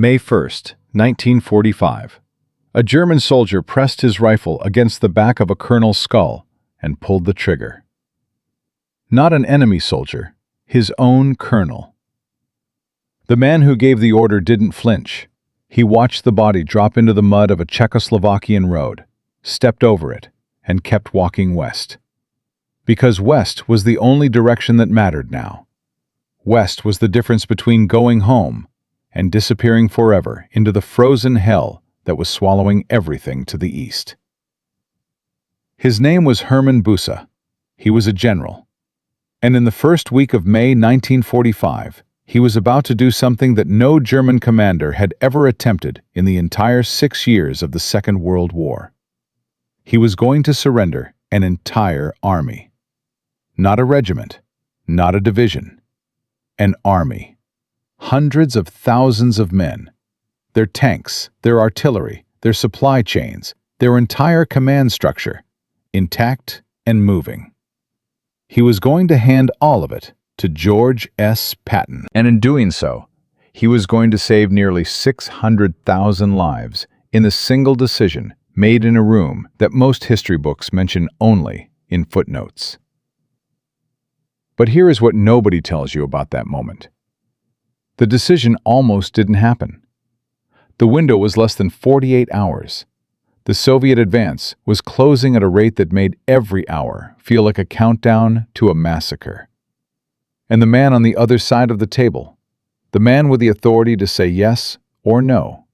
May 1st, 1945. A German soldier pressed his rifle against the back of a colonel's skull and pulled the trigger. Not an enemy soldier, his own colonel. The man who gave the order didn't flinch. He watched the body drop into the mud of a Czechoslovakian road, stepped over it, and kept walking west. Because west was the only direction that mattered now. West was the difference between going home and disappearing forever into the frozen hell that was swallowing everything to the east. His name was Hermann Busse. He was a general. And in the first week of May 1945, he was about to do something that no German commander had ever attempted in the entire 6 years of the Second World War. He was going to surrender an entire army. Not a regiment, not a division. An army. Hundreds of thousands of men. Their tanks, their artillery, their supply chains, their entire command structure, intact and moving. He was going to hand all of it to George S. Patton. And in doing so, he was going to save nearly 600,000 lives in a single decision made in a room that most history books mention only in footnotes. But here is what nobody tells you about that moment. The decision almost didn't happen. The window was less than 48 hours. The Soviet advance was closing at a rate that made every hour feel like a countdown to a massacre. And the man on the other side of the table, the man with the authority to say yes or no,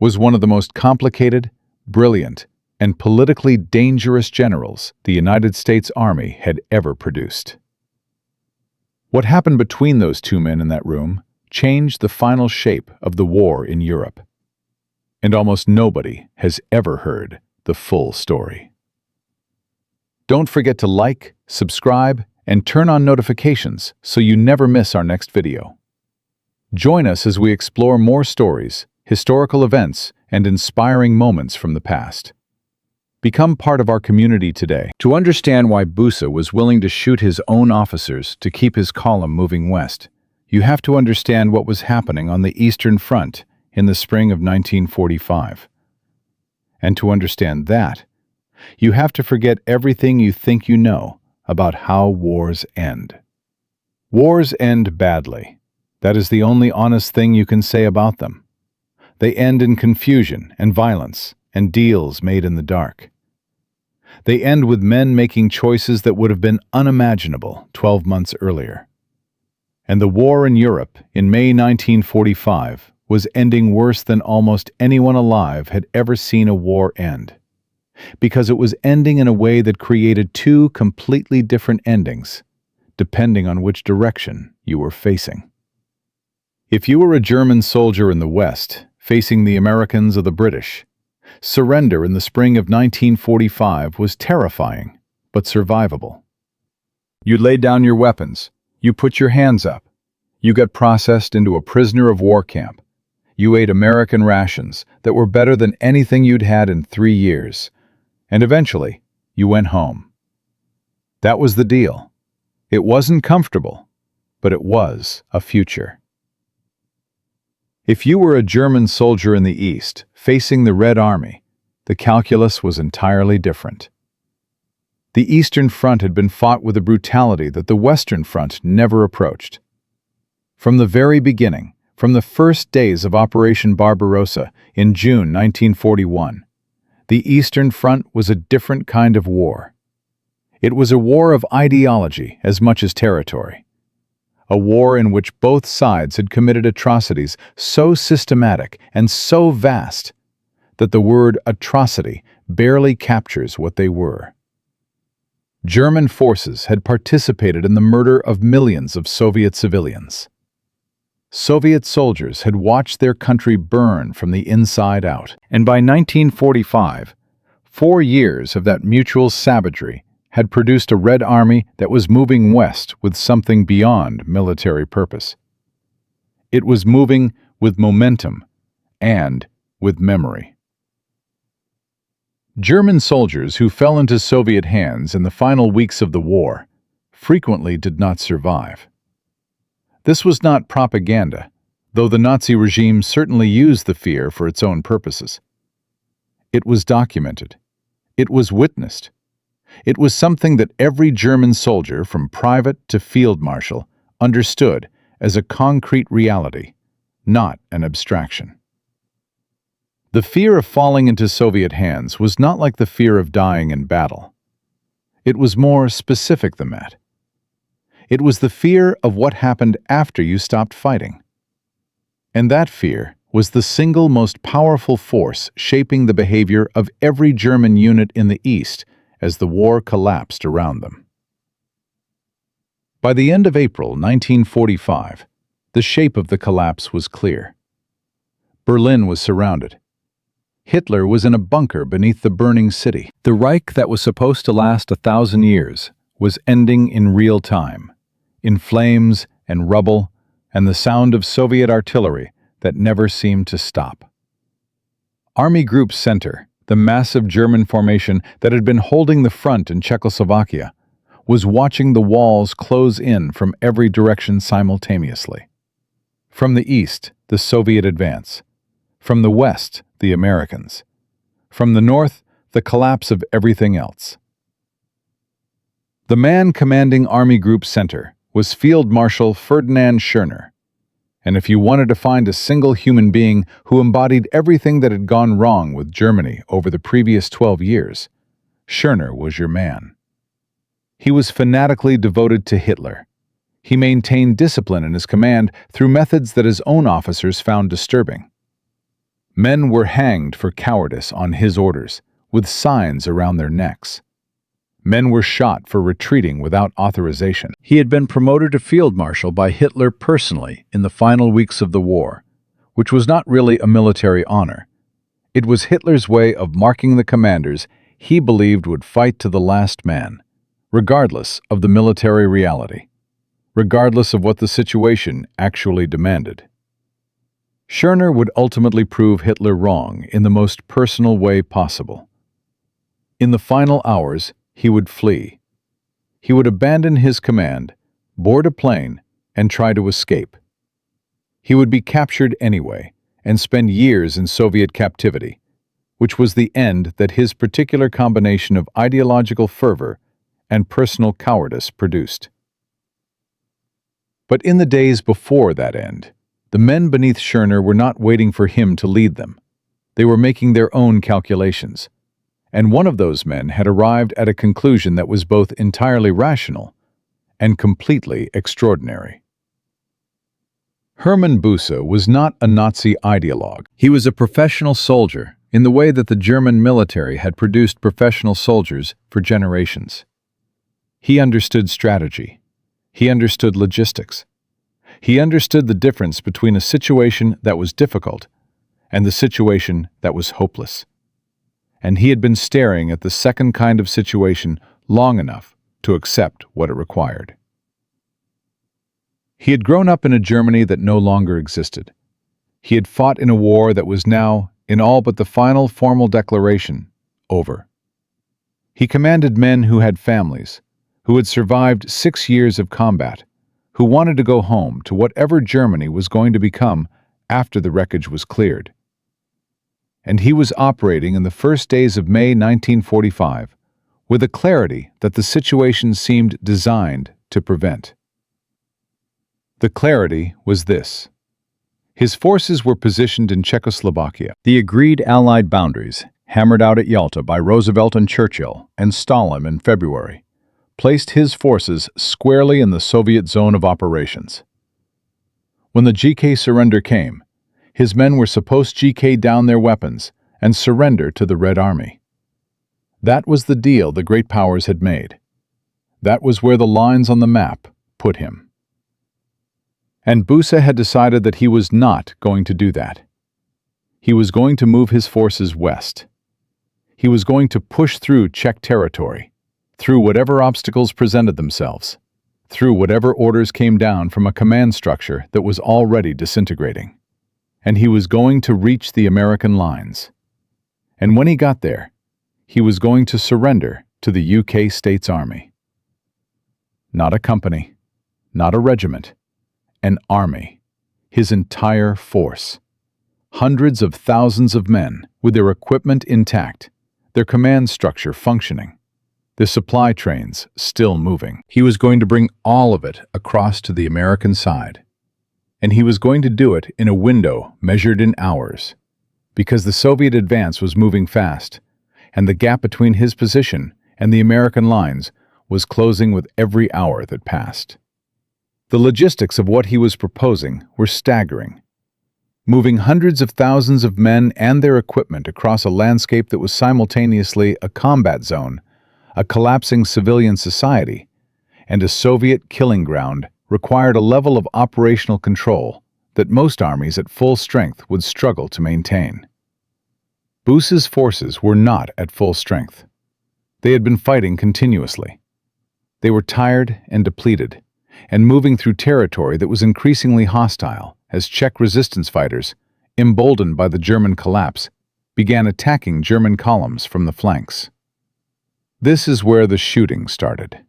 was one of the most complicated, brilliant, and politically dangerous generals the United States Army had ever produced. What happened between those two men in that room changed the final shape of the war in Europe. And almost nobody has ever heard the full story. Don't forget to like, subscribe, and turn on notifications so you never miss our next video. Join us as we explore more stories, historical events, and inspiring moments from the past. Become part of our community today. To understand why Busse was willing to shoot his own officers to keep his column moving west, you have to understand what was happening on the Eastern Front in the spring of 1945. And to understand that, you have to forget everything you think you know about how wars end. Wars end badly. That is the only honest thing you can say about them. They end in confusion and violence and deals made in the dark. They end with men making choices that would have been unimaginable 12 months earlier. And the war in Europe in May 1945 was ending worse than almost anyone alive had ever seen a war end, because it was ending in a way that created two completely different endings, depending on which direction you were facing. If you were a German soldier in the West, facing the Americans or the British, surrender in the spring of 1945 was terrifying, but survivable. You laid down your weapons, you put your hands up, you got processed into a prisoner of war camp. You ate American rations that were better than anything you'd had in 3 years. And eventually, you went home. That was the deal. It wasn't comfortable, but it was a future. If you were a German soldier in the East, facing the Red Army, the calculus was entirely different. The Eastern Front had been fought with a brutality that the Western Front never approached. From the very beginning, from the first days of Operation Barbarossa in June 1941, the Eastern Front was a different kind of war. It was a war of ideology as much as territory. A war in which both sides had committed atrocities so systematic and so vast that the word atrocity barely captures what they were. German forces had participated in the murder of millions of Soviet civilians. Soviet soldiers had watched their country burn from the inside out, and by 1945, 4 years of that mutual savagery had produced a Red Army that was moving west with something beyond military purpose. It was moving with momentum and with memory. German soldiers who fell into Soviet hands in the final weeks of the war frequently did not survive. This was not propaganda, though the Nazi regime certainly used the fear for its own purposes. It was documented. It was witnessed. It was something that every German soldier, from private to field marshal, understood as a concrete reality, not an abstraction. The fear of falling into Soviet hands was not like the fear of dying in battle. It was more specific than that. It was the fear of what happened after you stopped fighting. And that fear was the single most powerful force shaping the behavior of every German unit in the East as the war collapsed around them. By the end of April 1945, the shape of the collapse was clear. Berlin was surrounded. Hitler was in a bunker beneath the burning city. The Reich that was supposed to last 1,000 years was ending in real time, in flames and rubble and the sound of Soviet artillery that never seemed to stop. Army Group Center, the massive German formation that had been holding the front in Czechoslovakia, was watching the walls close in from every direction simultaneously. From the east, the Soviet advance. From the west, the Americans. From the north, the collapse of everything else. The man commanding Army Group Center was Field Marshal Ferdinand Schörner. And if you wanted to find a single human being who embodied everything that had gone wrong with Germany over the previous 12 years, Schörner was your man. He was fanatically devoted to Hitler. He maintained discipline in his command through methods that his own officers found disturbing. Men were hanged for cowardice on his orders, with signs around their necks. Men were shot for retreating without authorization. He had been promoted to field marshal by Hitler personally in the final weeks of the war, which was not really a military honor. It was Hitler's way of marking the commanders he believed would fight to the last man, regardless of the military reality, regardless of what the situation actually demanded. Schörner would ultimately prove Hitler wrong in the most personal way possible. In the final hours, he would flee. He would abandon his command, board a plane, and try to escape. He would be captured anyway and spend years in Soviet captivity, which was the end that his particular combination of ideological fervor and personal cowardice produced. But in the days before that end, the men beneath Schörner were not waiting for him to lead them. They were making their own calculations. And one of those men had arrived at a conclusion that was both entirely rational and completely extraordinary. Hermann Busse was not a Nazi ideologue. He was a professional soldier in the way that the German military had produced professional soldiers for generations. He understood strategy. He understood logistics. He understood the difference between a situation that was difficult and the situation that was hopeless. And he had been staring at the second kind of situation long enough to accept what it required. He had grown up in a Germany that no longer existed. He had fought in a war that was now, in all but the final formal declaration, over. He commanded men who had families, who had survived 6 years of combat, who wanted to go home to whatever Germany was going to become after the wreckage was cleared. And he was operating in the first days of May 1945 with a clarity that the situation seemed designed to prevent. The clarity was this. His forces were positioned in Czechoslovakia. The agreed Allied boundaries, hammered out at Yalta by Roosevelt and Churchill and Stalin in February, placed his forces squarely in the Soviet zone of operations. When the GK surrender came, his men were supposed to GK down their weapons and surrender to the Red Army. That was the deal the great powers had made. That was where the lines on the map put him. And Busse had decided that he was not going to do that. He was going to move his forces west. He was going to push through Czech territory, through whatever obstacles presented themselves, through whatever orders came down from a command structure that was already disintegrating. And he was going to reach the American lines. And when he got there, he was going to surrender to the UK States Army. Not a company, not a regiment, an army. his entire force. Hundreds of thousands of men, with their equipment intact, their command structure functioning, the supply trains still moving. He was going to bring all of it across to the American side. And he was going to do it in a window measured in hours, because the Soviet advance was moving fast, and the gap between his position and the American lines was closing with every hour that passed. The logistics of what he was proposing were staggering. Moving hundreds of thousands of men and their equipment across a landscape that was simultaneously a combat zone, a collapsing civilian society, and a Soviet killing ground required a level of operational control that most armies at full strength would struggle to maintain. Boussa's forces were not at full strength. They had been fighting continuously. They were tired and depleted, and moving through territory that was increasingly hostile as Czech resistance fighters, emboldened by the German collapse, began attacking German columns from the flanks. This is where the shooting started.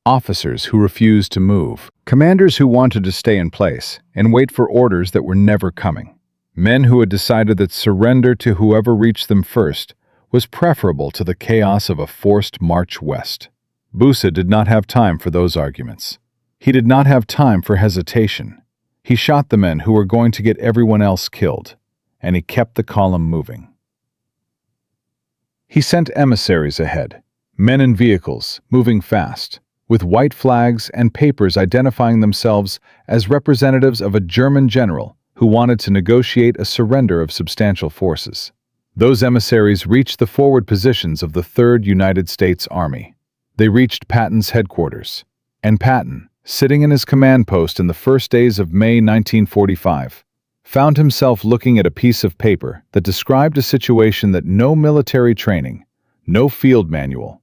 Officers who refused to move, commanders who wanted to stay in place and wait for orders that were never coming, men who had decided that surrender to whoever reached them first was preferable to the chaos of a forced march west. Boussa did not have time for those arguments. He did not have time for hesitation. He shot the men who were going to get everyone else killed, and he kept the column moving. He sent emissaries ahead, men in vehicles, moving fast, with white flags and papers identifying themselves as representatives of a German general who wanted to negotiate a surrender of substantial forces. Those emissaries reached the forward positions of the 3rd United States Army. They reached Patton's headquarters, and Patton, sitting in his command post in the first days of May 1945, found himself looking at a piece of paper that described a situation that no military training, no field manual,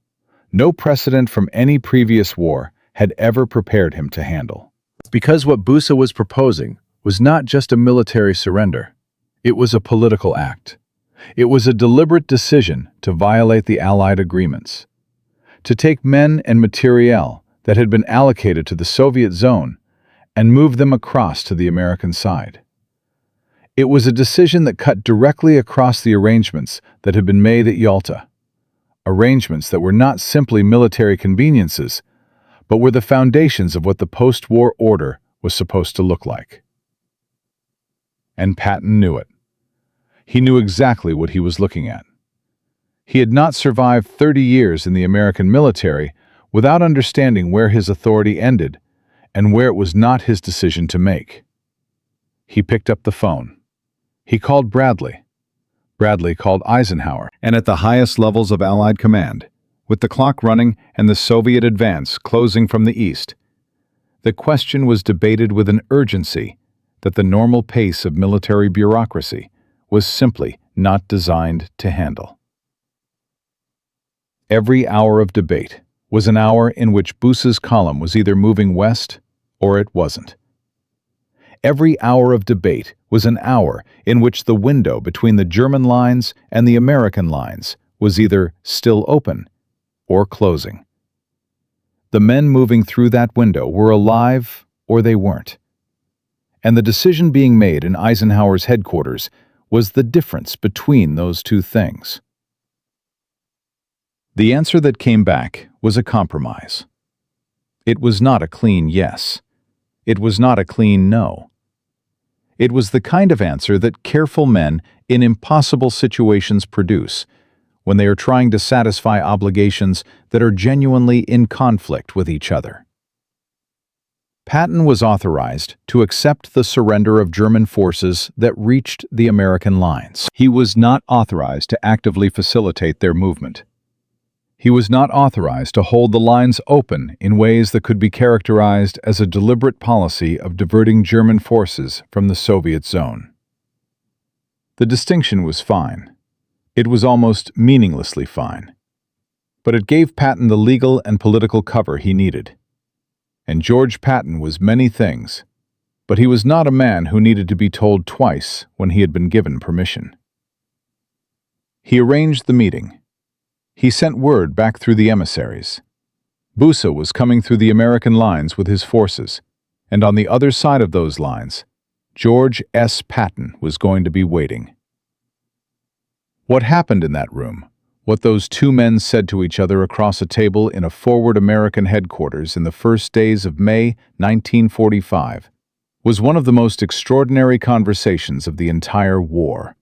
no precedent from any previous war had ever prepared him to handle. Because what Boussa was proposing was not just a military surrender, it was a political act. It was a deliberate decision to violate the Allied agreements, to take men and materiel that had been allocated to the Soviet zone and move them across to the American side. It was a decision that cut directly across the arrangements that had been made at Yalta, arrangements that were not simply military conveniences, but were the foundations of what the post-war order was supposed to look like. And Patton knew it. He knew exactly what he was looking at. He had not survived 30 years in the American military without understanding where his authority ended and where it was not his decision to make. He picked up the phone. He called Bradley. Bradley called Eisenhower, and at the highest levels of Allied command, with the clock running and the Soviet advance closing from the east, the question was debated with an urgency that the normal pace of military bureaucracy was simply not designed to handle. Every hour of debate was an hour in which Boussa's column was either moving west or it wasn't. Every hour of debate was an hour in which the window between the German lines and the American lines was either still open or closing. The men moving through that window were alive or they weren't. And the decision being made in Eisenhower's headquarters was the difference between those two things. The answer that came back was a compromise. It was not a clean yes. It was not a clean no. It was the kind of answer that careful men in impossible situations produce when they are trying to satisfy obligations that are genuinely in conflict with each other. Patton was authorized to accept the surrender of German forces that reached the American lines. He was not authorized to actively facilitate their movement. He was not authorized to hold the lines open in ways that could be characterized as a deliberate policy of diverting German forces from the Soviet zone. The distinction was fine. It was almost meaninglessly fine. But it gave Patton the legal and political cover he needed. And George Patton was many things, but he was not a man who needed to be told twice when he had been given permission. He arranged the meeting. He sent word back through the emissaries. Boussa was coming through the American lines with his forces, and on the other side of those lines, George S. Patton was going to be waiting. What happened in that room, what those two men said to each other across a table in a forward American headquarters in the first days of May 1945, was one of the most extraordinary conversations of the entire war.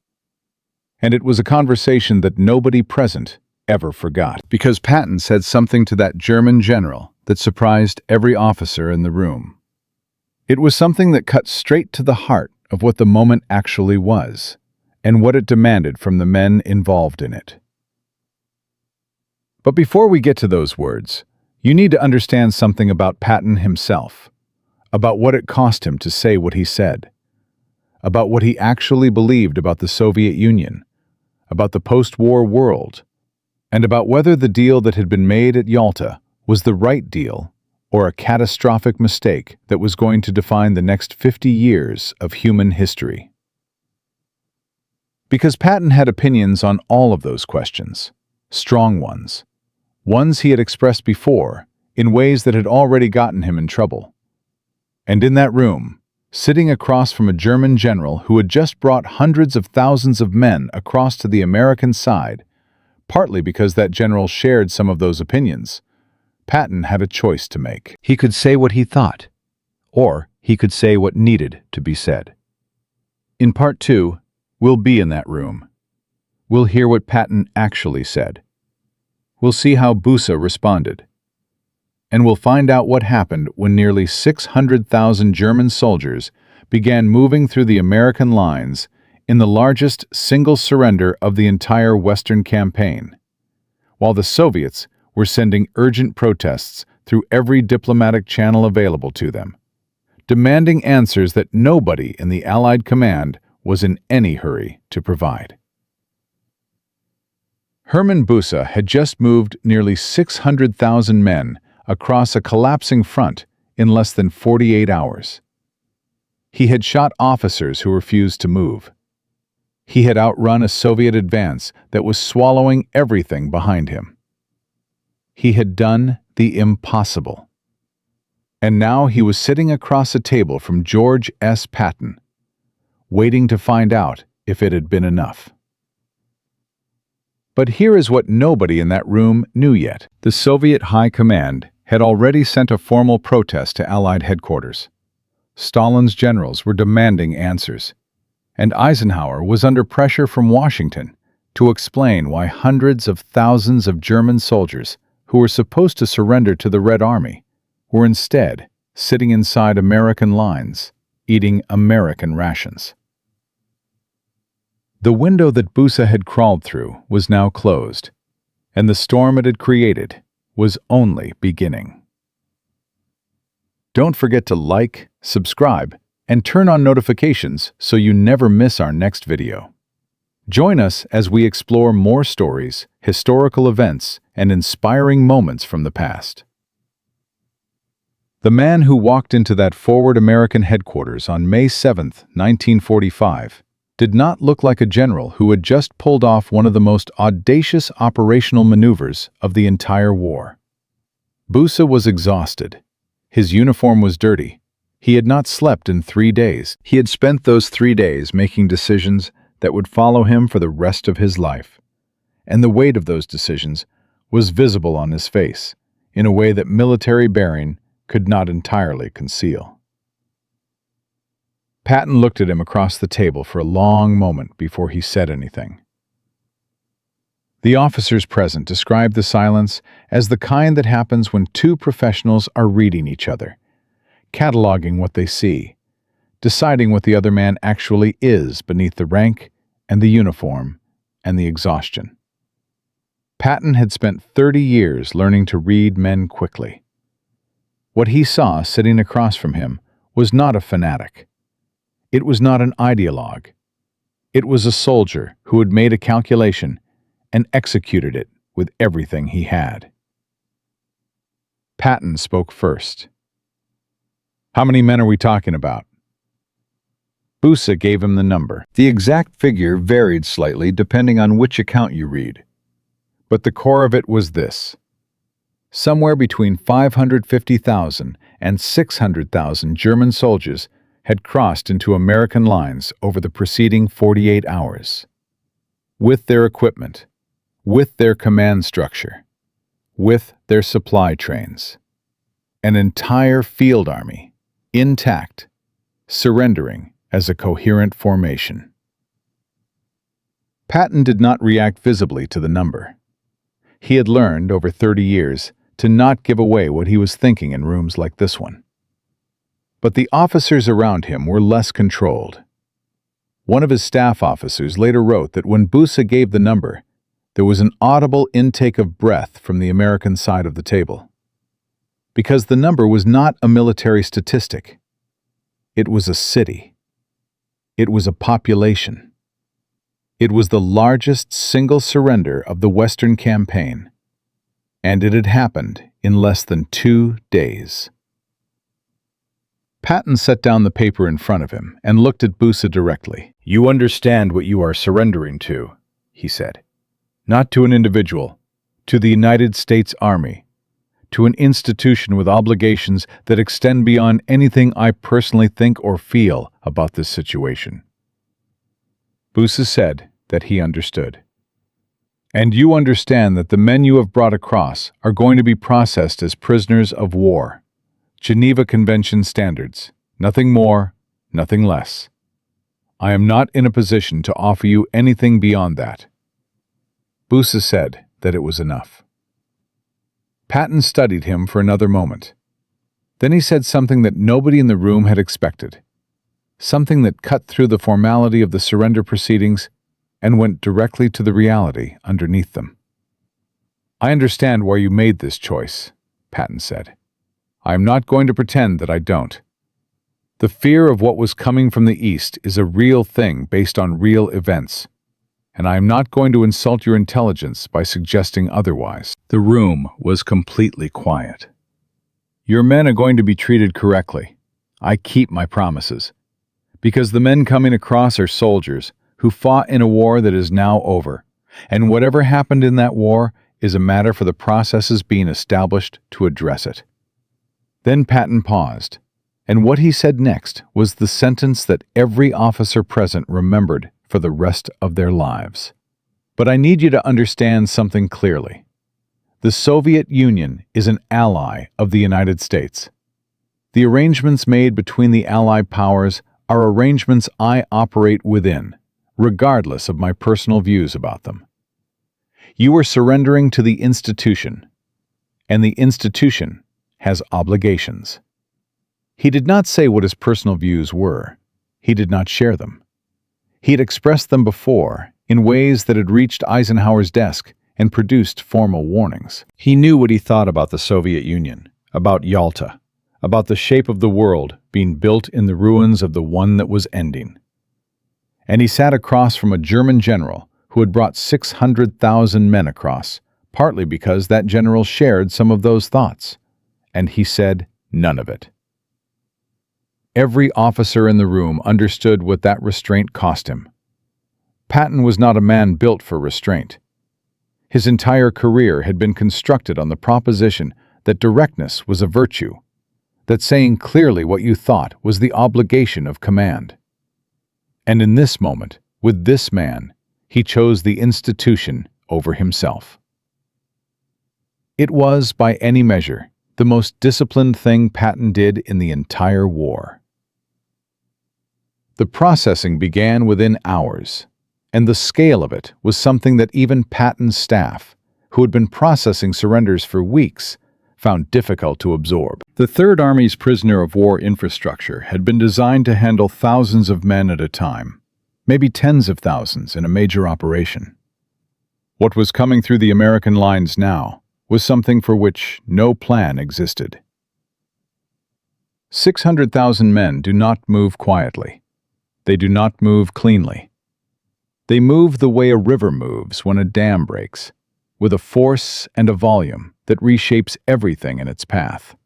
And it was a conversation that nobody present ever forgot, because Patton said something to that German general that surprised every officer in the room. It was something that cut straight to the heart of what the moment actually was, and what it demanded from the men involved in it. But before we get to those words, you need to understand something about Patton himself, about what it cost him to say what he said, about what he actually believed about the Soviet Union, about the post-war world, and about whether the deal that had been made at Yalta was the right deal or a catastrophic mistake that was going to define the next 50 years of human history. Because Patton had opinions on all of those questions, strong ones he had expressed before in ways that had already gotten him in trouble. And in that room, sitting across from a German general who had just brought hundreds of thousands of men across to the American side, partly because that general shared some of those opinions, Patton had a choice to make. He could say what he thought, or he could say what needed to be said. In Part 2, we'll be in that room. We'll hear what Patton actually said. We'll see how Busa responded. And we'll find out what happened when nearly 600,000 German soldiers began moving through the American lines in the largest single surrender of the entire Western campaign, while the Soviets were sending urgent protests through every diplomatic channel available to them, demanding answers that nobody in the Allied command was in any hurry to provide. Hermann Busa had just moved nearly 600,000 men across a collapsing front in less than 48 hours. He had shot officers who refused to move. He had outrun a Soviet advance that was swallowing everything behind him. He had done the impossible. And now he was sitting across a table from George S. Patton, waiting to find out if it had been enough. But here is what nobody in that room knew yet. The Soviet High Command had already sent a formal protest to Allied headquarters. Stalin's generals were demanding answers, and Eisenhower was under pressure from Washington to explain why hundreds of thousands of German soldiers who were supposed to surrender to the Red Army were instead sitting inside American lines, eating American rations. The window that Busa had crawled through was now closed, and the storm it had created was only beginning. Don't forget to like, subscribe, and turn on notifications so you never miss our next video. Join us as we explore more stories, historical events, and inspiring moments from the past. The man who walked into that forward American headquarters on May 7, 1945, did not look like a general who had just pulled off one of the most audacious operational maneuvers of the entire war. Busa was exhausted. His uniform was dirty. He had not slept in 3 days. He had spent those 3 days making decisions that would follow him for the rest of his life. And the weight of those decisions was visible on his face in a way that military bearing could not entirely conceal. Patton looked at him across the table for a long moment before he said anything. The officers present described the silence as the kind that happens when two professionals are reading each other, cataloging what they see, deciding what the other man actually is beneath the rank and the uniform and the exhaustion. Patton had spent 30 years learning to read men quickly. What he saw sitting across from him was not a fanatic. It was not an ideologue. It was a soldier who had made a calculation and executed it with everything he had. Patton spoke first. "How many men are we talking about?" Busa gave him the number. The exact figure varied slightly depending on which account you read. But the core of it was this: somewhere between 550,000 and 600,000 German soldiers had crossed into American lines over the preceding 48 hours. With their equipment, with their command structure, with their supply trains. An entire field army, intact, surrendering as a coherent formation. Patton did not react visibly to the number. He had learned, over 30 years, to not give away what he was thinking in rooms like this one. But the officers around him were less controlled. One of his staff officers later wrote that when Busa gave the number, there was an audible intake of breath from the American side of the table. Because the number was not a military statistic. It was a city. It was a population. It was the largest single surrender of the Western campaign, and it had happened in less than 2 days. Patton set down the paper in front of him and looked at Busa directly. "You understand what you are surrendering to," he said. "Not to an individual, to the United States Army, to an institution with obligations that extend beyond anything I personally think or feel about this situation." Busa said that he understood. "And you understand that the men you have brought across are going to be processed as prisoners of war. Geneva Convention standards. Nothing more, nothing less. I am not in a position to offer you anything beyond that." Busa said that it was enough. Patton studied him for another moment. Then he said something that nobody in the room had expected. Something that cut through the formality of the surrender proceedings and went directly to the reality underneath them. "I understand why you made this choice," Patton said. "I am not going to pretend that I don't. The fear of what was coming from the East is a real thing based on real events, and I am not going to insult your intelligence by suggesting otherwise." The room was completely quiet. "Your men are going to be treated correctly. I keep my promises. Because the men coming across are soldiers who fought in a war that is now over, and whatever happened in that war is a matter for the processes being established to address it." Then Patton paused, and what he said next was the sentence that every officer present remembered for the rest of their lives. "But I need you to understand something clearly. The Soviet Union is an ally of the United States. The arrangements made between the Allied powers are arrangements I operate within, regardless of my personal views about them. You are surrendering to the institution, and the institution has obligations." He did not say what his personal views were. He did not share them. He had expressed them before in ways that had reached Eisenhower's desk and produced formal warnings. He knew what he thought about the Soviet Union, about Yalta, about the shape of the world being built in the ruins of the one that was ending. And he sat across from a German general who had brought 600,000 men across, partly because that general shared some of those thoughts, and he said none of it. Every officer in the room understood what that restraint cost him. Patton was not a man built for restraint. His entire career had been constructed on the proposition that directness was a virtue, that saying clearly what you thought was the obligation of command. And in this moment, with this man, he chose the institution over himself. It was, by any measure, the most disciplined thing Patton did in the entire war. The processing began within hours, and the scale of it was something that even Patton's staff, who had been processing surrenders for weeks, found difficult to absorb. The Third Army's prisoner of war infrastructure had been designed to handle thousands of men at a time, maybe tens of thousands in a major operation. What was coming through the American lines now was something for which no plan existed. 600,000 men do not move quietly. They do not move cleanly. They move the way a river moves when a dam breaks, with a force and a volume that reshapes everything in its path.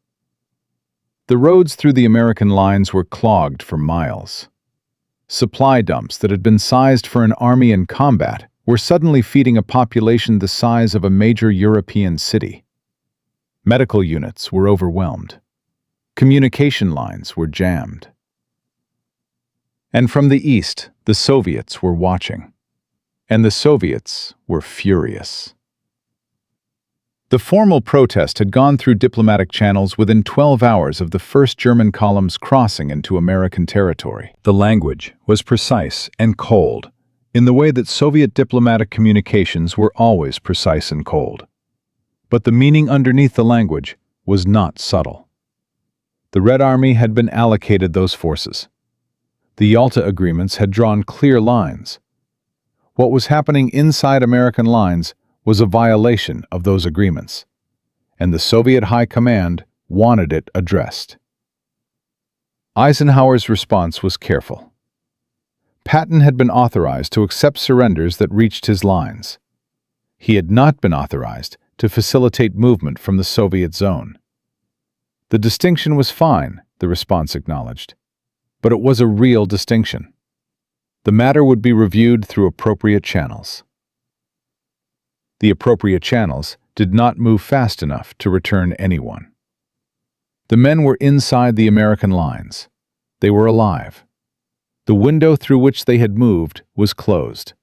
The roads through the American lines were clogged for miles. Supply dumps that had been sized for an army in combat were suddenly feeding a population the size of a major European city. Medical units were overwhelmed. Communication lines were jammed. And from the east, the Soviets were watching. And the Soviets were furious. The formal protest had gone through diplomatic channels within 12 hours of the first German columns crossing into American territory. The language was precise and cold, in the way that Soviet diplomatic communications were always precise and cold. But the meaning underneath the language was not subtle. The Red Army had been allocated those forces. The Yalta agreements had drawn clear lines. What was happening inside American lines was a violation of those agreements, and the Soviet High Command wanted it addressed. Eisenhower's response was careful. Patton had been authorized to accept surrenders that reached his lines. He had not been authorized to facilitate movement from the Soviet zone. The distinction was fine, the response acknowledged, but it was a real distinction. The matter would be reviewed through appropriate channels. The appropriate channels did not move fast enough to return anyone. The men were inside the American lines. They were alive. The window through which they had moved was closed.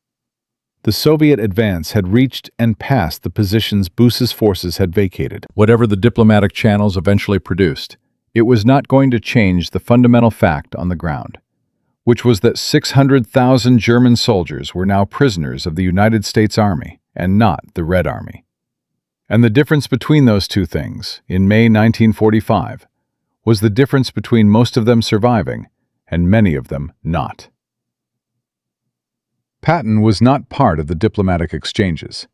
The Soviet advance had reached and passed the positions Buse's forces had vacated. Whatever the diplomatic channels eventually produced, it was not going to change the fundamental fact on the ground, which was that 600,000 German soldiers were now prisoners of the United States Army and not the Red Army. And the difference between those two things, in May 1945, was the difference between most of them surviving and many of them not. Patton was not part of the diplomatic exchanges.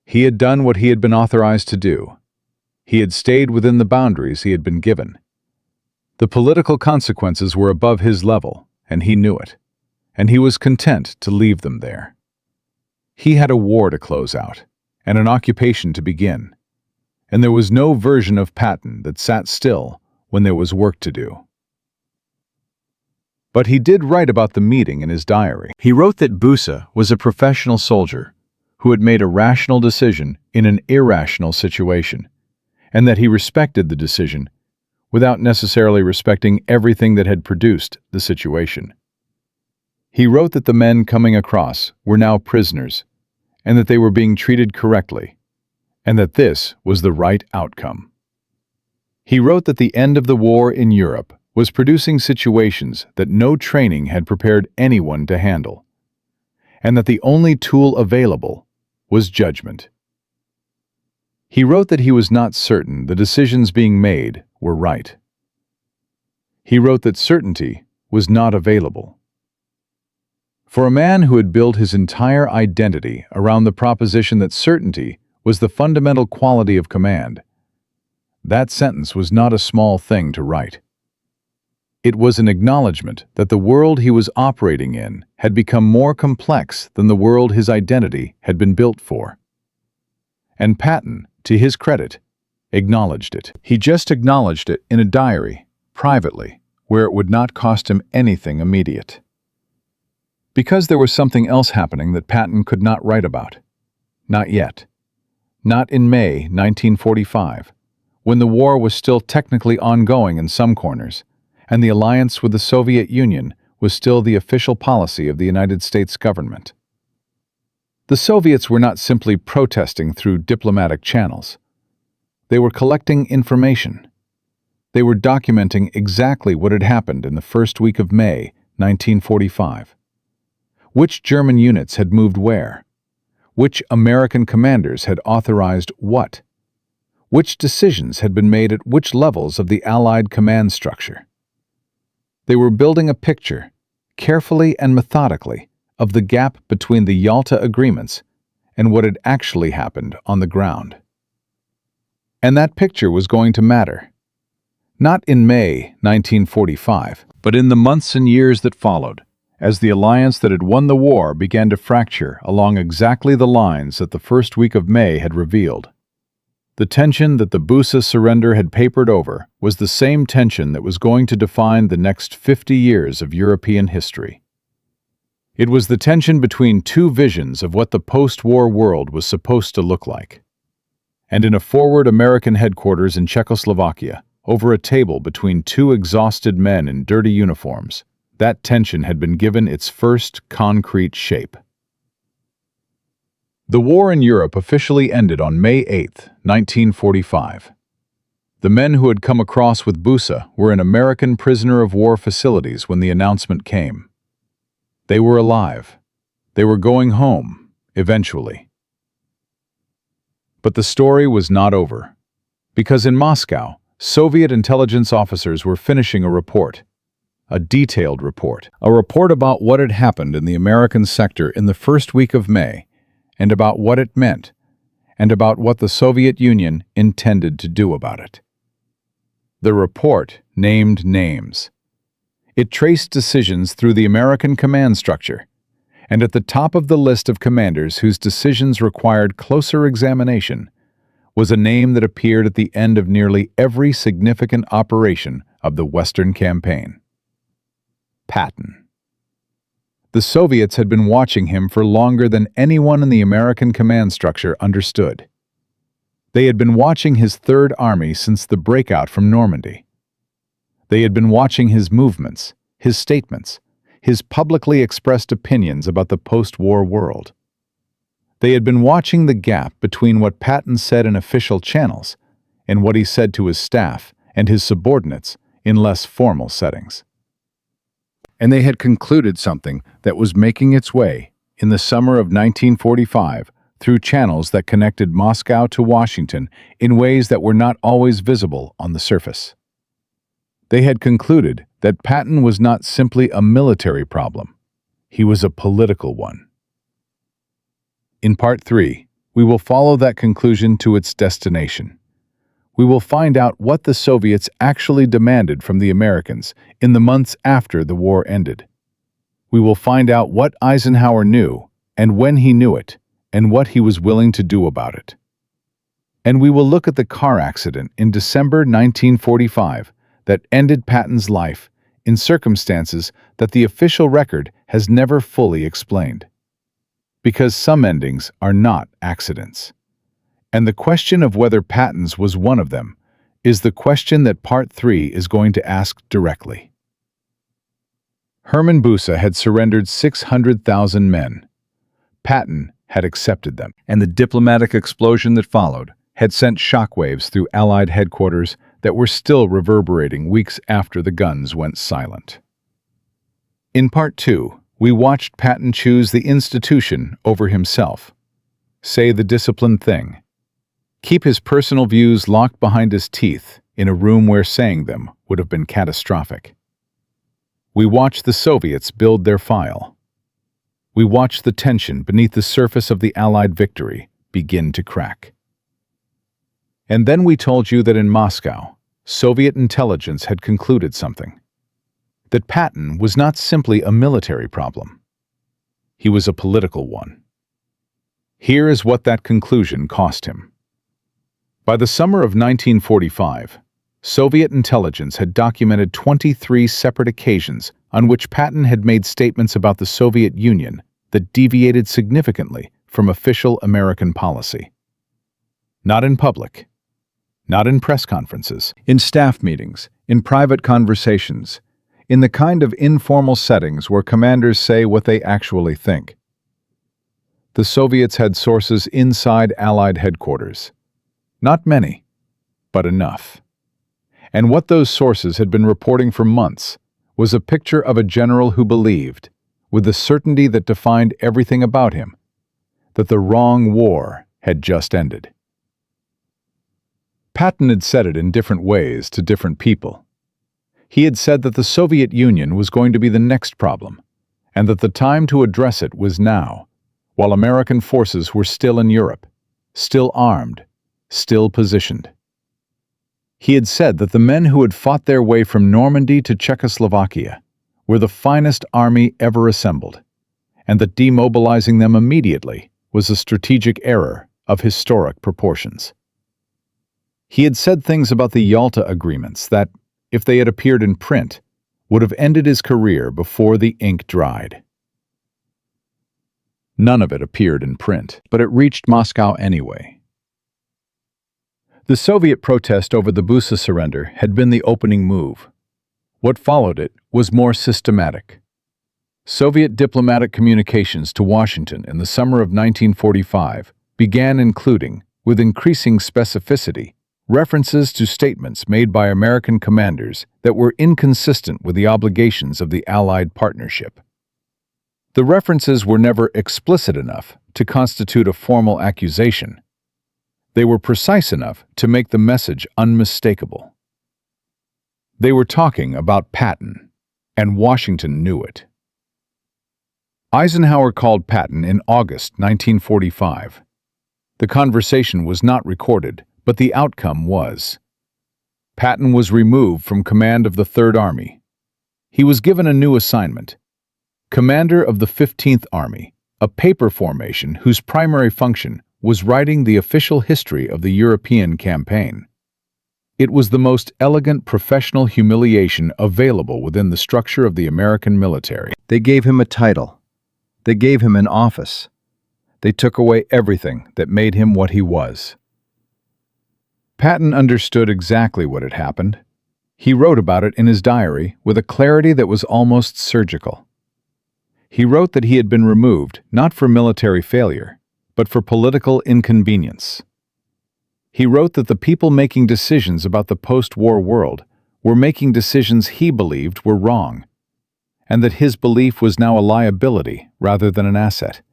He had done what he had been authorized to do. He had stayed within the boundaries he had been given. The political consequences were above his level, and he knew it, and he was content to leave them there. He had a war to close out, and an occupation to begin, and there was no version of Patton that sat still when there was work to do. But he did write about the meeting in his diary. He wrote that Buse was a professional soldier who had made a rational decision in an irrational situation, and that he respected the decision without necessarily respecting everything that had produced the situation. He wrote that the men coming across were now prisoners, and that they were being treated correctly, and that this was the right outcome. He wrote that the end of the war in Europe was producing situations that no training had prepared anyone to handle, and that the only tool available was judgment. He wrote that he was not certain the decisions being made were right. He wrote that certainty was not available. For a man who had built his entire identity around the proposition that certainty was the fundamental quality of command, that sentence was not a small thing to write. It was an acknowledgement that the world he was operating in had become more complex than the world his identity had been built for. And Patton, to his credit, acknowledged it. He just acknowledged it in a diary, privately, where it would not cost him anything immediate. Because there was something else happening that Patton could not write about. Not yet. Not in May 1945, when the war was still technically ongoing in some corners, and the alliance with the Soviet Union was still the official policy of the United States government. The Soviets were not simply protesting through diplomatic channels. They were collecting information. They were documenting exactly what had happened in the first week of May 1945. Which German units had moved where? Which American commanders had authorized what? Which decisions had been made at which levels of the Allied command structure? They were building a picture, carefully and methodically, of the gap between the Yalta agreements and what had actually happened on the ground. And that picture was going to matter. Not in May 1945, but in the months and years that followed, as the alliance that had won the war began to fracture along exactly the lines that the first week of May had revealed. The tension that the Buse surrender had papered over was the same tension that was going to define the next 50 years of European history. It was the tension between two visions of what the post-war world was supposed to look like. And in a forward American headquarters in Czechoslovakia, over a table between two exhausted men in dirty uniforms, That tension had been given its first concrete shape. The war in Europe officially ended on May 8, 1945. The men who had come across with Busa were in American prisoner of war facilities when the announcement came. They were alive. They were going home, eventually. But the story was not over, because in Moscow, Soviet intelligence officers were finishing a report, a detailed report, a report about what had happened in the American sector in the first week of May, and about what it meant, and about what the Soviet Union intended to do about it. The report named names. It traced decisions through the American command structure, and at the top of the list of commanders whose decisions required closer examination was a name that appeared at the end of nearly every significant operation of the Western campaign. Patton. The Soviets had been watching him for longer than anyone in the American command structure understood. They had been watching his Third Army since the breakout from Normandy. They had been watching his movements, his statements, his publicly expressed opinions about the post-war world. They had been watching the gap between what Patton said in official channels and what he said to his staff and his subordinates in less formal settings. And they had concluded something that was making its way, in the summer of 1945, through channels that connected Moscow to Washington in ways that were not always visible on the surface. They had concluded that Patton was not simply a military problem. He was a political one. In Part 3, we will follow that conclusion to its destination. We will find out what the Soviets actually demanded from the Americans in the months after the war ended. We will find out what Eisenhower knew and when he knew it and what he was willing to do about it. And we will look at the car accident in December 1945 that ended Patton's life in circumstances that the official record has never fully explained. Because some endings are not accidents. And the question of whether Patton's was one of them is the question that Part 3 is going to ask directly. Hermann Busa had surrendered 600,000 men. Patton had accepted them, and the diplomatic explosion that followed had sent shockwaves through Allied headquarters that were still reverberating weeks after the guns went silent. In Part 2, we watched Patton choose the institution over himself, say the disciplined thing, keep his personal views locked behind his teeth in a room where saying them would have been catastrophic. We watched the Soviets build their file. We watched the tension beneath the surface of the Allied victory begin to crack. And then we told you that in Moscow, Soviet intelligence had concluded something. That Patton was not simply a military problem. He was a political one. Here is what that conclusion cost him. By the summer of 1945, Soviet intelligence had documented 23 separate occasions on which Patton had made statements about the Soviet Union that deviated significantly from official American policy. Not in public, not in press conferences, in staff meetings, in private conversations, in the kind of informal settings where commanders say what they actually think. The Soviets had sources inside Allied headquarters. Not many, but enough. And what those sources had been reporting for months was a picture of a general who believed, with the certainty that defined everything about him, that the wrong war had just ended. Patton had said it in different ways to different people. He had said that the Soviet Union was going to be the next problem, and that the time to address it was now, while American forces were still in Europe, still armed, still positioned. He had said that the men who had fought their way from Normandy to Czechoslovakia were the finest army ever assembled, and that demobilizing them immediately was a strategic error of historic proportions. He had said things about the Yalta agreements that, if they had appeared in print, would have ended his career before the ink dried. None of it appeared in print, but it reached Moscow anyway. The Soviet protest over the Busa surrender had been the opening move. What followed it was more systematic. Soviet diplomatic communications to Washington in the summer of 1945 began including, with increasing specificity, references to statements made by American commanders that were inconsistent with the obligations of the Allied partnership. The references were never explicit enough to constitute a formal accusation. They were precise enough to make the message unmistakable. They were talking about Patton, and Washington knew it. Eisenhower called Patton in August 1945. The conversation was not recorded, but the outcome was. Patton was removed from command of the Third Army. He was given a new assignment, commander of the 15th Army, a paper formation whose primary function was writing the official history of the European campaign. It was the most elegant professional humiliation available within the structure of the American military. They gave him a title. They gave him an office. They took away everything that made him what he was. Patton understood exactly what had happened. He wrote about it in his diary with a clarity that was almost surgical. He wrote that he had been removed not for military failure, but for political inconvenience. He wrote that the people making decisions about the post-war world were making decisions he believed were wrong, and that his belief was now a liability rather than an asset,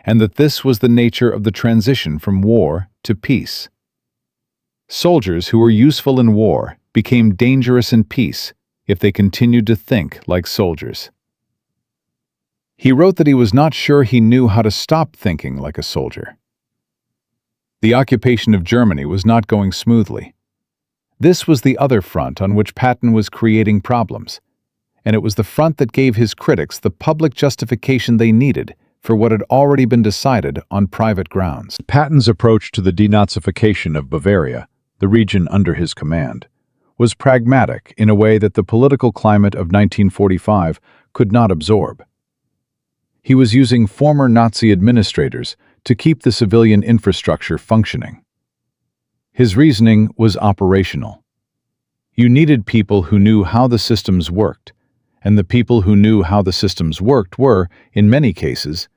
and that this was the nature of the transition from war to peace. Soldiers who were useful in war became dangerous in peace if they continued to think like soldiers. He wrote that he was not sure he knew how to stop thinking like a soldier. The occupation of Germany was not going smoothly. This was the other front on which Patton was creating problems, and it was the front that gave his critics the public justification they needed for what had already been decided on private grounds. Patton's approach to the denazification of Bavaria, the region under his command, was pragmatic in a way that the political climate of 1945 could not absorb. He was using former Nazi administrators to keep the civilian infrastructure functioning. His reasoning was operational. You needed people who knew how the systems worked, and the people who knew how the systems worked were, in many cases,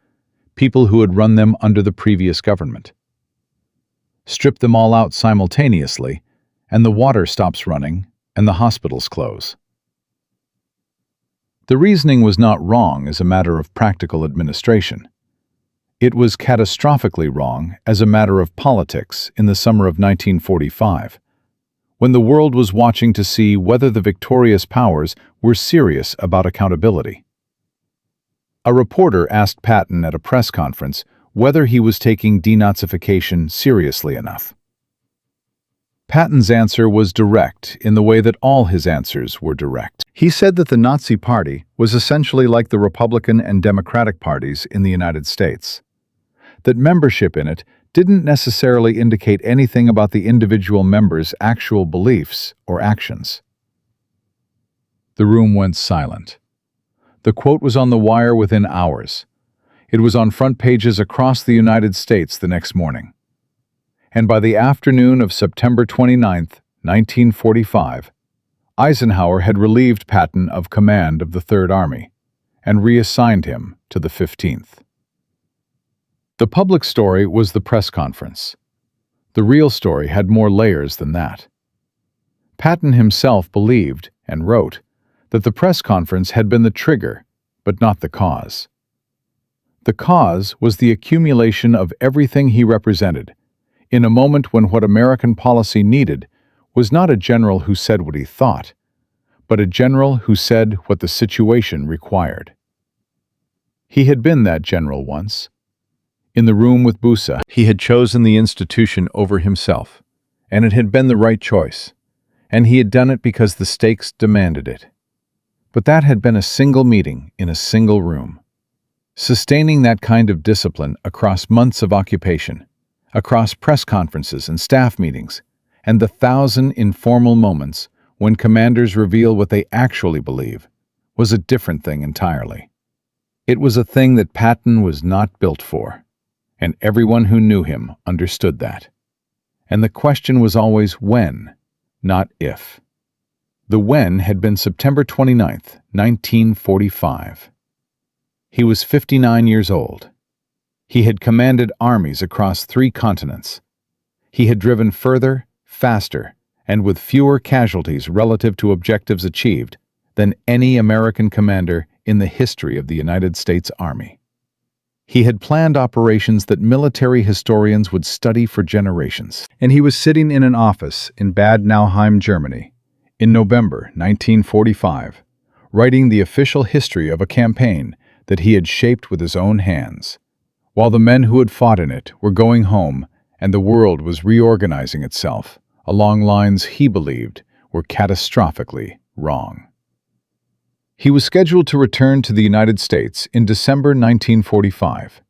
people who had run them under the previous government. Strip them all out simultaneously, and the water stops running, and the hospitals close. The reasoning was not wrong as a matter of practical administration. It was catastrophically wrong as a matter of politics in the summer of 1945, when the world was watching to see whether the victorious powers were serious about accountability. A reporter asked Patton at a press conference whether he was taking denazification seriously enough. Patton's answer was direct in the way that all his answers were direct. He said that the Nazi Party was essentially like the Republican and Democratic parties in the United States, that membership in it didn't necessarily indicate anything about the individual members' actual beliefs or actions. The room went silent. The quote was on the wire within hours. It was on front pages across the United States the next morning. And by the afternoon of September 29, 1945, Eisenhower had relieved Patton of command of the Third Army and reassigned him to the 15th. The public story was the press conference. The real story had more layers than that. Patton himself believed, and wrote, that the press conference had been the trigger, but not the cause. The cause was the accumulation of everything he represented, in a moment when what American policy needed was not a general who said what he thought, but a general who said what the situation required. He had been that general once. In the room with Busa, he had chosen the institution over himself, and it had been the right choice, and he had done it because the stakes demanded it. But that had been a single meeting in a single room. Sustaining that kind of discipline across months of occupation, across press conferences and staff meetings, and the 1,000 informal moments when commanders reveal what they actually believe, was a different thing entirely. It was a thing that Patton was not built for, and everyone who knew him understood that. And the question was always when, not if. The when had been September 29, 1945. He was 59 years old. He had commanded armies across 3 continents. He had driven further, faster, and with fewer casualties relative to objectives achieved than any American commander in the history of the United States Army. He had planned operations that military historians would study for generations. And he was sitting in an office in Bad Nauheim, Germany, in November 1945, writing the official history of a campaign that he had shaped with his own hands, while the men who had fought in it were going home and the world was reorganizing itself along lines he believed were catastrophically wrong. He was scheduled to return to the United States in December 1945.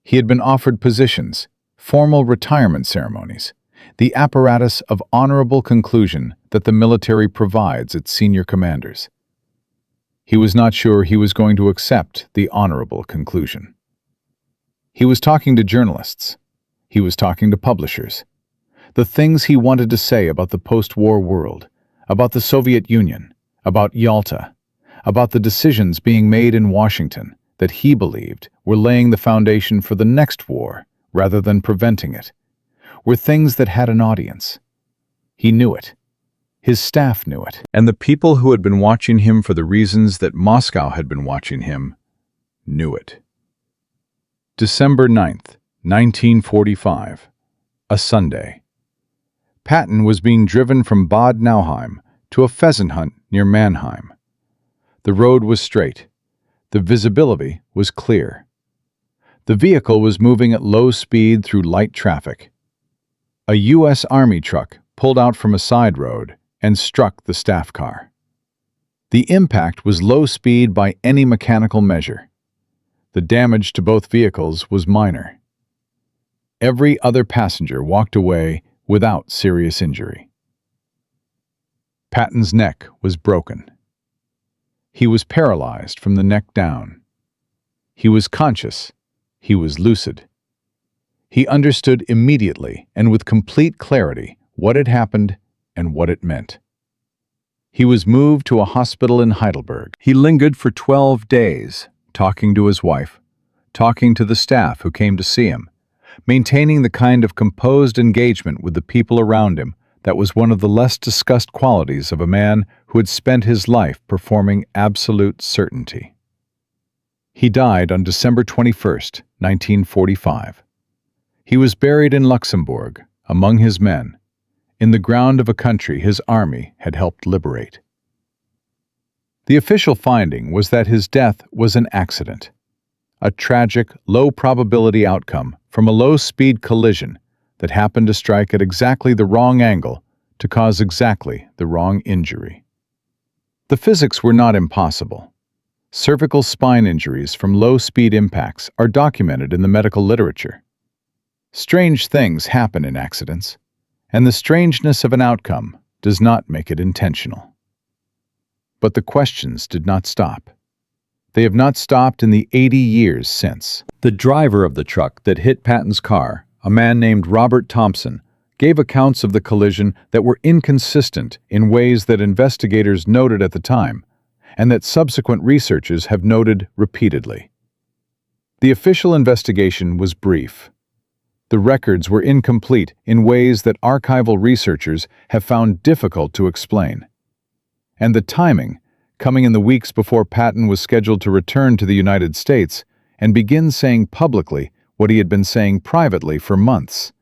He had been offered positions, formal retirement ceremonies, the apparatus of honorable conclusion that the military provides its senior commanders. He was not sure he was going to accept the honorable conclusion. He was talking to journalists. He was talking to publishers. The things he wanted to say about the post-war world, about the Soviet Union, about Yalta, about the decisions being made in Washington that he believed were laying the foundation for the next war rather than preventing it, were things that had an audience. He knew it. His staff knew it. And the people who had been watching him for the reasons that Moscow had been watching him knew it. December 9th, 1945, a Sunday. Patton was being driven from Bad Nauheim to a pheasant hunt near Mannheim. The road was straight. The visibility was clear. The vehicle was moving at low speed through light traffic. A U.S. Army truck pulled out from a side road and struck the staff car. The impact was low speed by any mechanical measure. The damage to both vehicles was minor. Every other passenger walked away without serious injury. Patton's neck was broken. He was paralyzed from the neck down. He was conscious. He was lucid. He understood immediately and with complete clarity what had happened and what it meant. He was moved to a hospital in Heidelberg. He lingered for 12 days, talking to his wife, talking to the staff who came to see him, maintaining the kind of composed engagement with the people around him that was one of the less discussed qualities of a man who had spent his life performing absolute certainty. He died on December 21st, 1945. He was buried in Luxembourg, among his men, in the ground of a country his army had helped liberate. The official finding was that his death was an accident, a tragic, low-probability outcome from a low-speed collision that happened to strike at exactly the wrong angle to cause exactly the wrong injury. The physics were not impossible. Cervical spine injuries from low-speed impacts are documented in the medical literature. Strange things happen in accidents, and the strangeness of an outcome does not make it intentional. But the questions did not stop. They have not stopped in the 80 years since. The driver of the truck that hit Patton's car, a man named Robert Thompson, gave accounts of the collision that were inconsistent in ways that investigators noted at the time, and that subsequent researchers have noted repeatedly. The official investigation was brief. The records were incomplete in ways that archival researchers have found difficult to explain. And the timing, coming in the weeks before Patton was scheduled to return to the United States and begin saying publicly what he had been saying privately for months,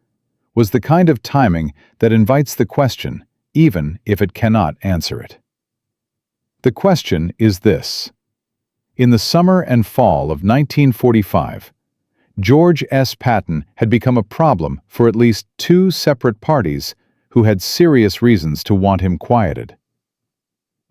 was the kind of timing that invites the question, even if it cannot answer it. The question is this. In the summer and fall of 1945, George S. Patton had become a problem for at least 2 separate parties who had serious reasons to want him quieted.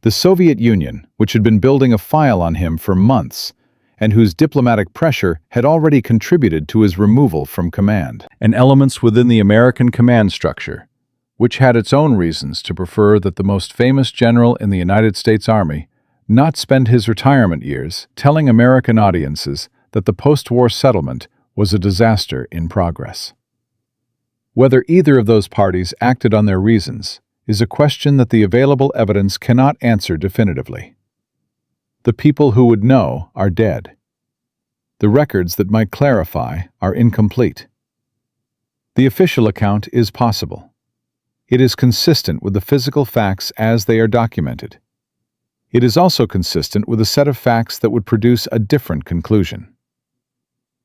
The Soviet Union, which had been building a file on him for months, and whose diplomatic pressure had already contributed to his removal from command, and elements within the American command structure, which had its own reasons to prefer that the most famous general in the United States Army not spend his retirement years telling American audiences that the post-war settlement was a disaster in progress. Whether either of those parties acted on their reasons is a question that the available evidence cannot answer definitively. The people who would know are dead. The records that might clarify are incomplete. The official account is possible. It is consistent with the physical facts as they are documented. It is also consistent with a set of facts that would produce a different conclusion.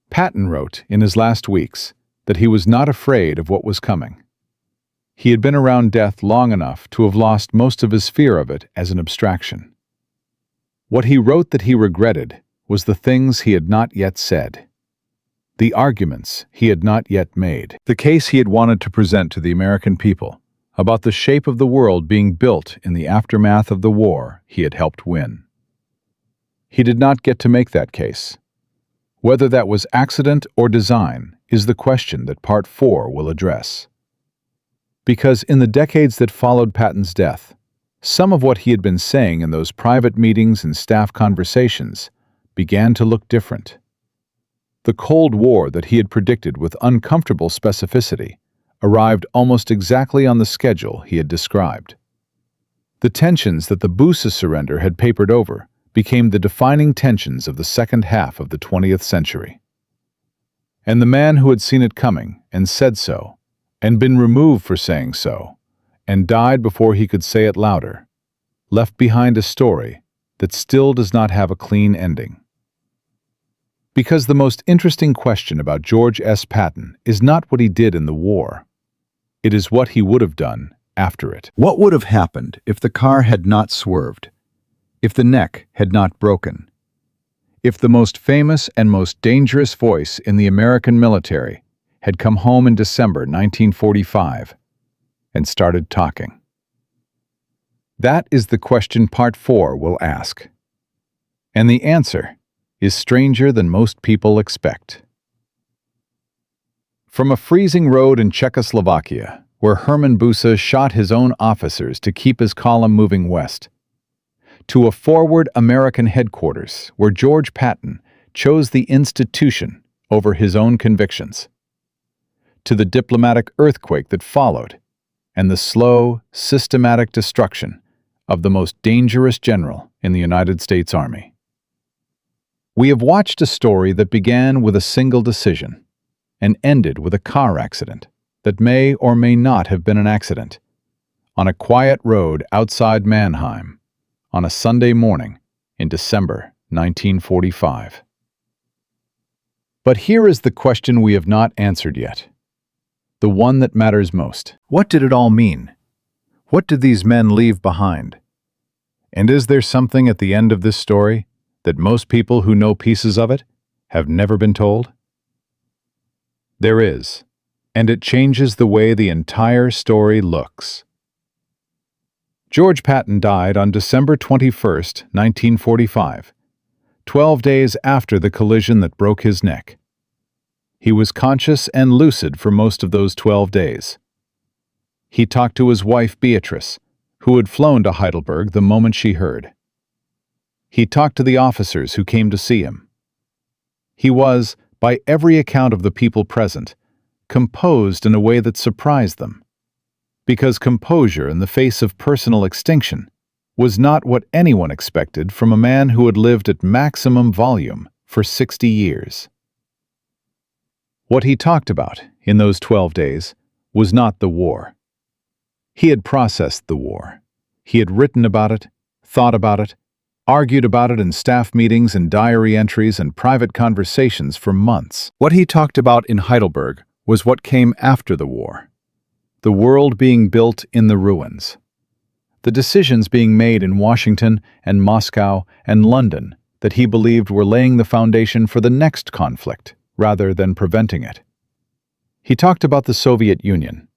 Patton wrote in his last weeks that he was not afraid of what was coming. He had been around death long enough to have lost most of his fear of it as an abstraction. What he wrote that he regretted was the things he had not yet said, the arguments he had not yet made, the case he had wanted to present to the American people about the shape of the world being built in the aftermath of the war he had helped win. He did not get to make that case. Whether that was accident or design is the question that Part 4 will address. Because in the decades that followed Patton's death, some of what he had been saying in those private meetings and staff conversations began to look different. The Cold War that he had predicted with uncomfortable specificity arrived almost exactly on the schedule he had described. The tensions that the Busa surrender had papered over became the defining tensions of the second half of the 20th century. And the man who had seen it coming and said so, and been removed for saying so, and died before he could say it louder, left behind a story that still does not have a clean ending. Because the most interesting question about George S. Patton is not what he did in the war. It is what he would have done after it. What would have happened if the car had not swerved? If the neck had not broken? If the most famous and most dangerous voice in the American military had come home in December 1945 and started talking? That is the question Part 4 will ask. And the answer is stranger than most people expect. From a freezing road in Czechoslovakia, where Hermann Busa shot his own officers to keep his column moving west, to a forward American headquarters where George Patton chose the institution over his own convictions, to the diplomatic earthquake that followed, and the slow, systematic destruction of the most dangerous general in the United States Army. We have watched a story that began with a single decision and ended with a car accident that may or may not have been an accident, on a quiet road outside Mannheim on a Sunday morning in December 1945. But here is the question we have not answered yet, the one that matters most. What did it all mean? What did these men leave behind? And is there something at the end of this story that most people who know pieces of it have never been told? There is, and it changes the way the entire story looks. George Patton died on December 21, 1945, 12 days after the collision that broke his neck. He was conscious and lucid for most of those 12 days. He talked to his wife Beatrice, who had flown to Heidelberg the moment she heard. He talked to the officers who came to see him. He was, by every account of the people present, composed in a way that surprised them, because composure in the face of personal extinction was not what anyone expected from a man who had lived at maximum volume for 60 years. What he talked about in those 12 days was not the war. He had processed the war. He had written about it, thought about it, argued about it in staff meetings and diary entries and private conversations for months. What he talked about in Heidelberg was what came after the war. The world being built in the ruins. The decisions being made in Washington and Moscow and London that he believed were laying the foundation for the next conflict rather than preventing it. He talked about the Soviet Union.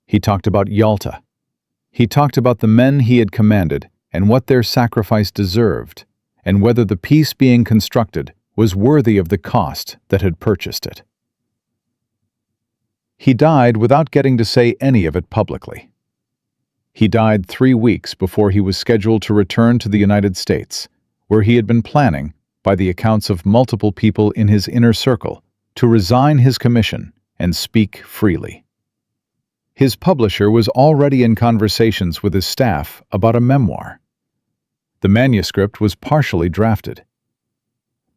He talked about Yalta. He talked about the men he had commanded and what their sacrifice deserved, and whether the peace being constructed was worthy of the cost that had purchased it. He died without getting to say any of it publicly. He died 3 weeks before he was scheduled to return to the United States, where he had been planning, by the accounts of multiple people in his inner circle, to resign his commission and speak freely. His publisher was already in conversations with his staff about a memoir. The manuscript was partially drafted.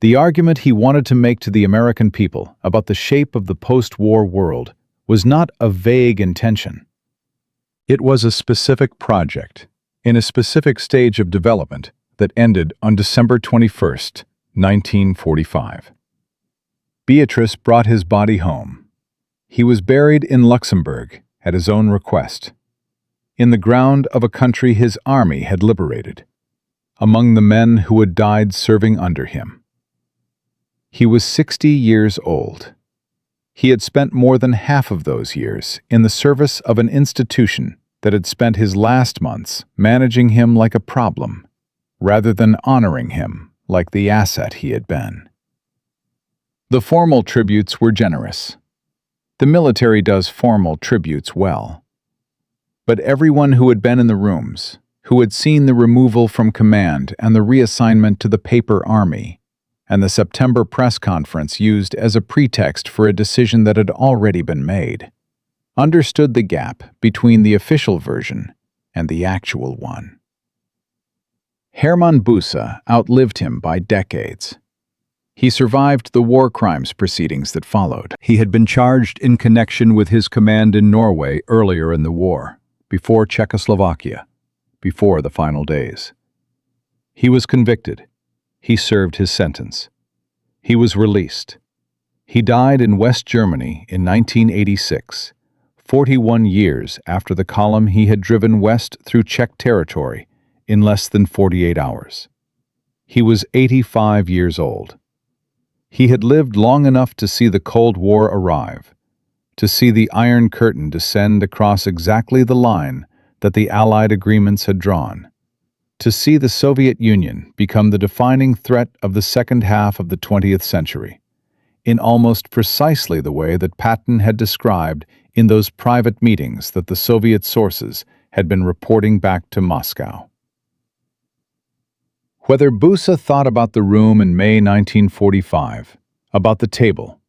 The argument he wanted to make to the American people about the shape of the post-war world was not a vague intention. It was a specific project, in a specific stage of development, that ended on December 21st, 1945. Beatrice brought his body home. He was buried in Luxembourg at his own request, in the ground of a country his army had liberated, among the men who had died serving under him. He was 60 years old. He had spent more than half of those years in the service of an institution that had spent his last months managing him like a problem, rather than honoring him like the asset he had been. The formal tributes were generous. The military does formal tributes well. But everyone who had been in the rooms, who had seen the removal from command and the reassignment to the paper army, and the September press conference used as a pretext for a decision that had already been made, understood the gap between the official version and the actual one. Hermann Busse outlived him by decades. He survived the war crimes proceedings that followed. He had been charged in connection with his command in Norway earlier in the war, before Czechoslovakia, before the final days. He was convicted. He served his sentence. He was released. He died in West Germany in 1986, 41 years after the column he had driven west through Czech territory in less than 48 hours. He was 85 years old. He had lived long enough to see the Cold War arrive, to see the Iron Curtain descend across exactly the line that the Allied agreements had drawn, to see the Soviet Union become the defining threat of the second half of the 20th century, in almost precisely the way that Patton had described in those private meetings that the Soviet sources had been reporting back to Moscow. Whether Busse thought about the room in May 1945, about the table,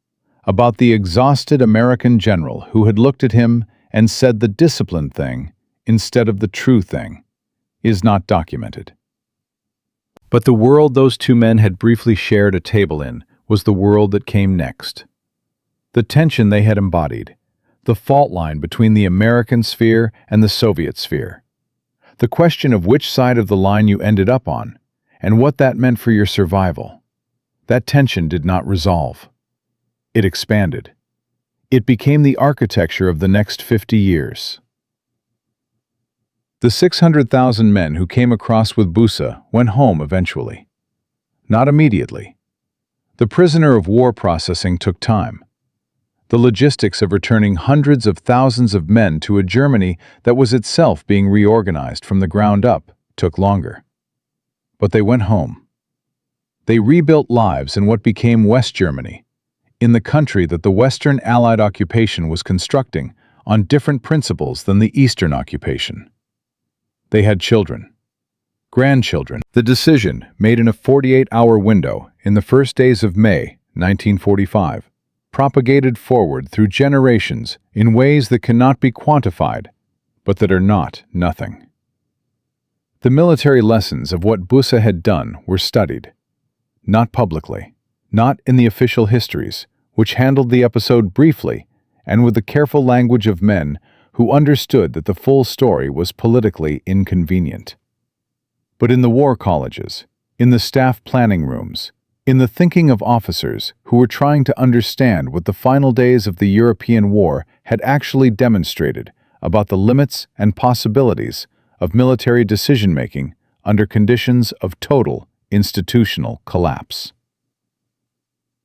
about the exhausted American general who had looked at him and said the disciplined thing instead of the true thing, is not documented. But the world those two men had briefly shared a table in was the world that came next. The tension they had embodied, the fault line between the American sphere and the Soviet sphere, the question of which side of the line you ended up on, and what that meant for your survival. That tension did not resolve. It expanded. It became the architecture of the next 50 years. The 600,000 men who came across with Busse went home eventually. Not immediately. The prisoner of war processing took time. The logistics of returning hundreds of thousands of men to a Germany that was itself being reorganized from the ground up took longer. But they went home. They rebuilt lives in what became West Germany, in the country that the Western Allied occupation was constructing on different principles than the Eastern occupation. They had children, grandchildren. The decision, made in a 48-hour window in the first days of May 1945, propagated forward through generations in ways that cannot be quantified, but that are not nothing. The military lessons of what Busse had done were studied, not publicly, not in the official histories, which handled the episode briefly and with the careful language of men who understood that the full story was politically inconvenient. But in the war colleges, in the staff planning rooms, in the thinking of officers who were trying to understand what the final days of the European war had actually demonstrated about the limits and possibilities of military decision-making under conditions of total institutional collapse.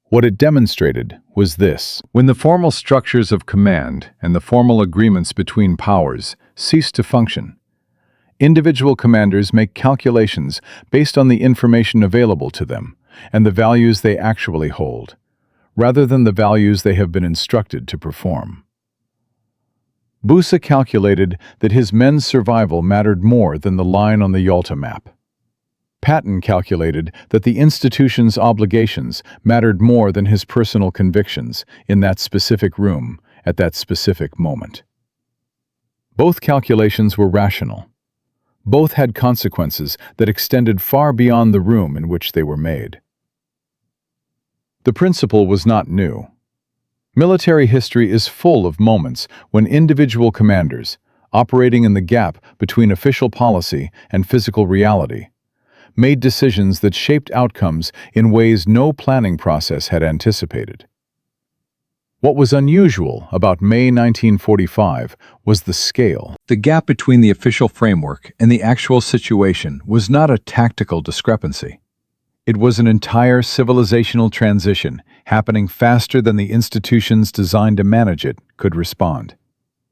What it demonstrated was this: when the formal structures of command and the formal agreements between powers cease to function, individual commanders make calculations based on the information available to them and the values they actually hold, rather than the values they have been instructed to perform. Busse calculated that his men's survival mattered more than the line on the Yalta map. Patton calculated that the institution's obligations mattered more than his personal convictions in that specific room at that specific moment. Both calculations were rational. Both had consequences that extended far beyond the room in which they were made. The principle was not new. Military history is full of moments when individual commanders, operating in the gap between official policy and physical reality, made decisions that shaped outcomes in ways no planning process had anticipated. What was unusual about May 1945 was the scale. The gap between the official framework and the actual situation was not a tactical discrepancy. It was an entire civilizational transition happening faster than the institutions designed to manage it could respond.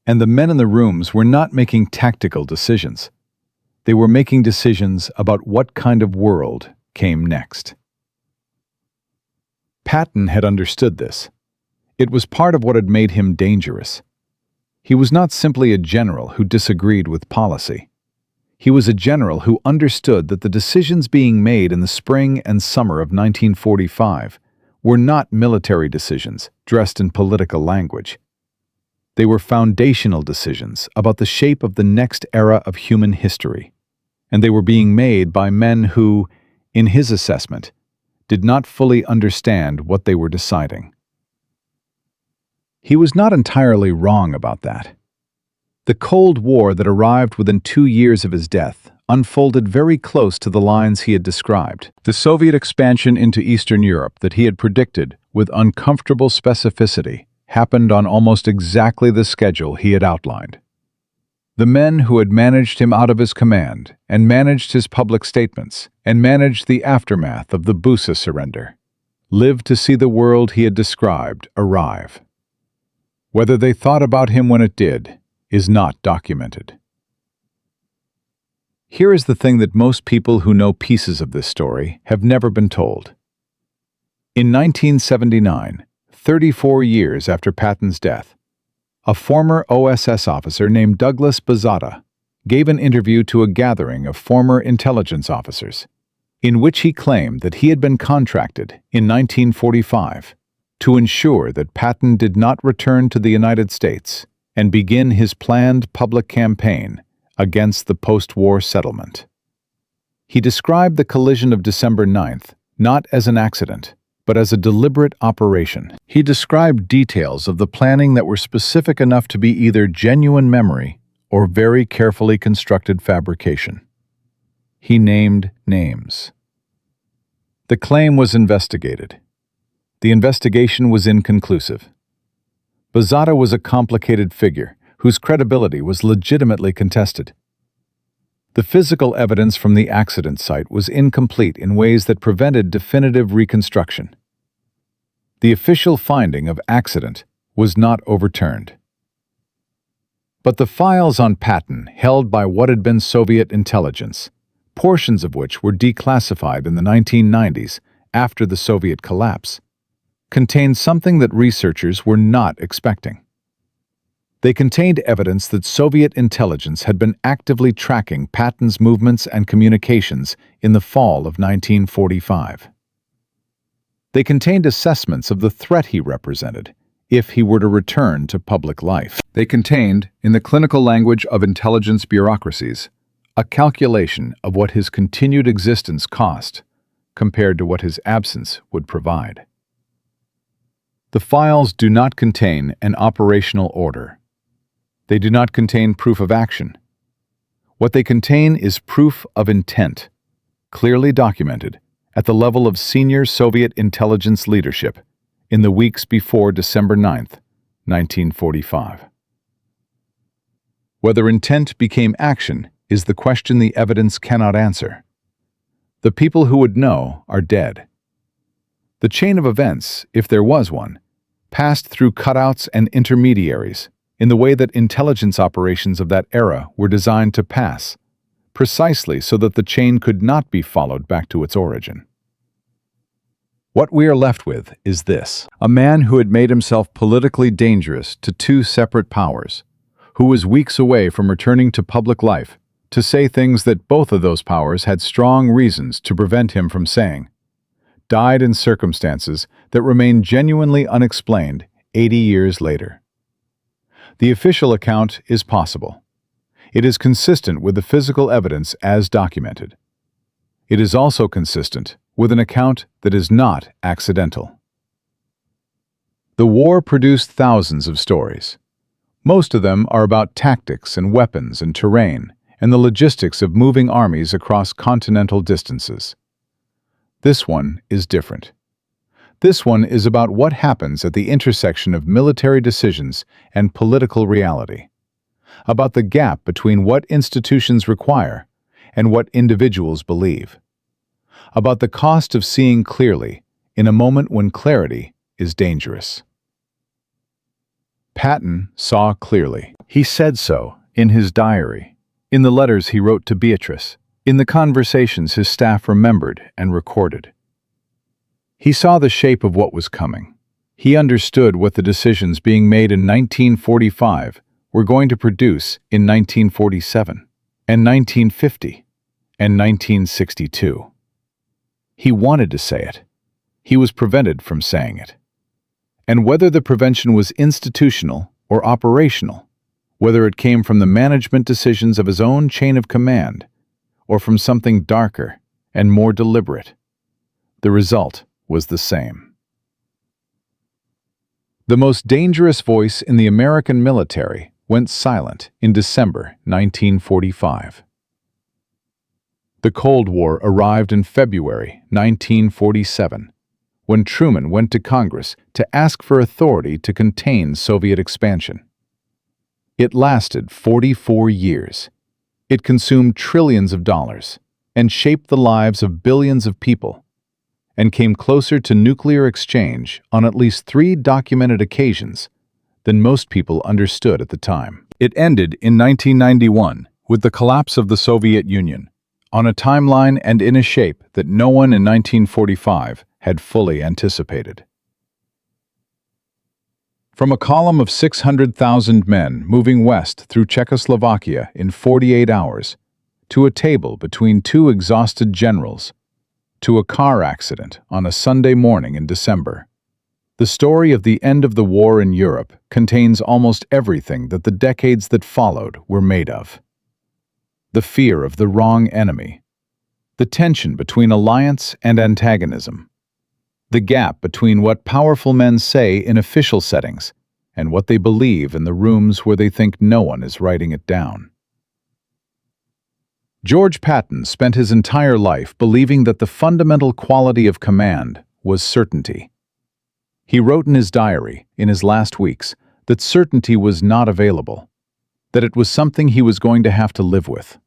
And the men in the rooms were not making tactical decisions. They were making decisions about what kind of world came next. Patton had understood this. It was part of what had made him dangerous. He was not simply a general who disagreed with policy. He was a general who understood that the decisions being made in the spring and summer of 1945 were not military decisions dressed in political language. They were foundational decisions about the shape of the next era of human history, and they were being made by men who, in his assessment, did not fully understand what they were deciding. He was not entirely wrong about that. The Cold War that arrived within 2 years of his death unfolded very close to the lines he had described. The Soviet expansion into Eastern Europe that he had predicted with uncomfortable specificity happened on almost exactly the schedule he had outlined. The men who had managed him out of his command and managed his public statements and managed the aftermath of the Busa surrender lived to see the world he had described arrive. Whether they thought about him when it did is not documented. Here is the thing that most people who know pieces of this story have never been told. In 1979, 34 years after Patton's death, a former OSS officer named Douglas Bazata gave an interview to a gathering of former intelligence officers, in which he claimed that he had been contracted in 1945 to ensure that Patton did not return to the United States and begin his planned public campaign against the post-war settlement. He described the collision of December 9th not as an accident, but as a deliberate operation. He described details of the planning that were specific enough to be either genuine memory or very carefully constructed fabrication. He named names. The claim was investigated. The investigation was inconclusive. Bazata was a complicated figure whose credibility was legitimately contested. The physical evidence from the accident site was incomplete in ways that prevented definitive reconstruction. The official finding of accident was not overturned. But the files on Patton held by what had been Soviet intelligence, portions of which were declassified in the 1990s after the Soviet collapse, contained something that researchers were not expecting. They contained evidence that Soviet intelligence had been actively tracking Patton's movements and communications in the fall of 1945. They contained assessments of the threat he represented if he were to return to public life. They contained, in the clinical language of intelligence bureaucracies, a calculation of what his continued existence cost compared to what his absence would provide. The files do not contain an operational order. They do not contain proof of action. What they contain is proof of intent, clearly documented at the level of senior Soviet intelligence leadership in the weeks before December 9th, 1945. Whether intent became action is the question the evidence cannot answer. The people who would know are dead. The chain of events, if there was one, passed through cutouts and intermediaries in the way that intelligence operations of that era were designed to pass, precisely so that the chain could not be followed back to its origin. What we are left with is this: a man who had made himself politically dangerous to two separate powers, who was weeks away from returning to public life to say things that both of those powers had strong reasons to prevent him from saying, died in circumstances that remain genuinely unexplained 80 years later. The official account is possible. It is consistent with the physical evidence as documented. It is also consistent with an account that is not accidental. The war produced thousands of stories. Most of them are about tactics and weapons and terrain and the logistics of moving armies across continental distances. This one is different. This one is about what happens at the intersection of military decisions and political reality, about the gap between what institutions require and what individuals believe, about the cost of seeing clearly in a moment when clarity is dangerous. Patton saw clearly. He said so in his diary, in the letters he wrote to Beatrice, in the conversations his staff remembered and recorded. He saw the shape of what was coming. He understood what the decisions being made in 1945 were going to produce in 1947, and 1950, and 1962. He wanted to say it. He was prevented from saying it. And whether the prevention was institutional or operational, whether it came from the management decisions of his own chain of command, or from something darker and more deliberate, the result was the same. The most dangerous voice in the American military went silent in December 1945. The Cold War arrived in February 1947, when Truman went to Congress to ask for authority to contain Soviet expansion. It lasted 44 years. It consumed trillions of dollars and shaped the lives of billions of people, and came closer to nuclear exchange on at least 3 documented occasions than most people understood at the time. It ended in 1991 with the collapse of the Soviet Union, on a timeline and in a shape that no one in 1945 had fully anticipated. From a column of 600,000 men moving west through Czechoslovakia in 48 hours, to a table between 2 exhausted generals, to a car accident on a Sunday morning in December, the story of the end of the war in Europe contains almost everything that the decades that followed were made of. The fear of the wrong enemy, the tension between alliance and antagonism, the gap between what powerful men say in official settings and what they believe in the rooms where they think no one is writing it down. George Patton spent his entire life believing that the fundamental quality of command was certainty. He wrote in his diary, in his last weeks, that certainty was not available, that it was something he was going to have to live with.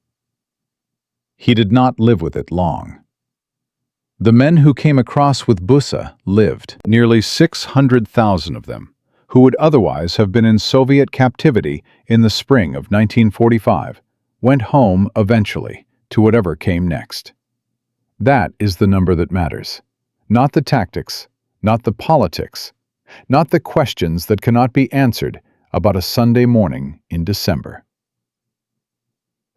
He did not live with it long. The men who came across with Busa lived, nearly 600,000 of them, who would otherwise have been in Soviet captivity in the spring of 1945, went home eventually to whatever came next. That is the number that matters, not the tactics, not the politics, not the questions that cannot be answered about a Sunday morning in December.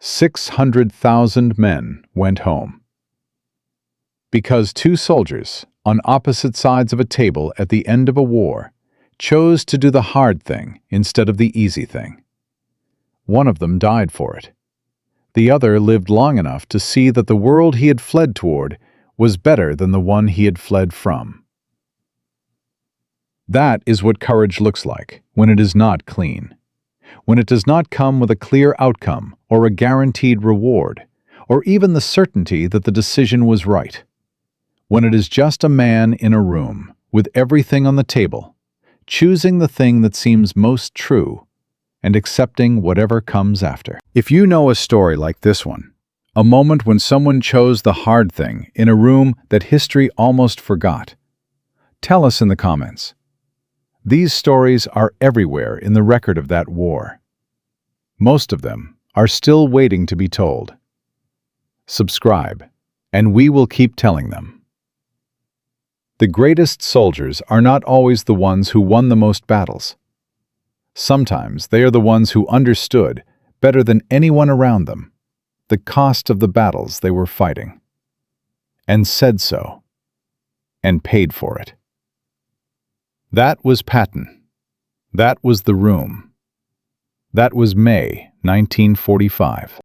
600,000 men went home. Because 2 soldiers, on opposite sides of a table at the end of a war, chose to do the hard thing instead of the easy thing. One of them died for it. The other lived long enough to see that the world he had fled toward was better than the one he had fled from. That is what courage looks like when it is not clean, when it does not come with a clear outcome or a guaranteed reward, or even the certainty that the decision was right. When it is just a man in a room, with everything on the table, choosing the thing that seems most true, and accepting whatever comes after. If you know a story like this one, a moment when someone chose the hard thing in a room that history almost forgot, tell us in the comments. These stories are everywhere in the record of that war. Most of them are still waiting to be told. Subscribe, and we will keep telling them. The greatest soldiers are not always the ones who won the most battles. Sometimes they are the ones who understood, better than anyone around them, the cost of the battles they were fighting, and said so, and paid for it. That was Patton. That was the room. That was May 1945.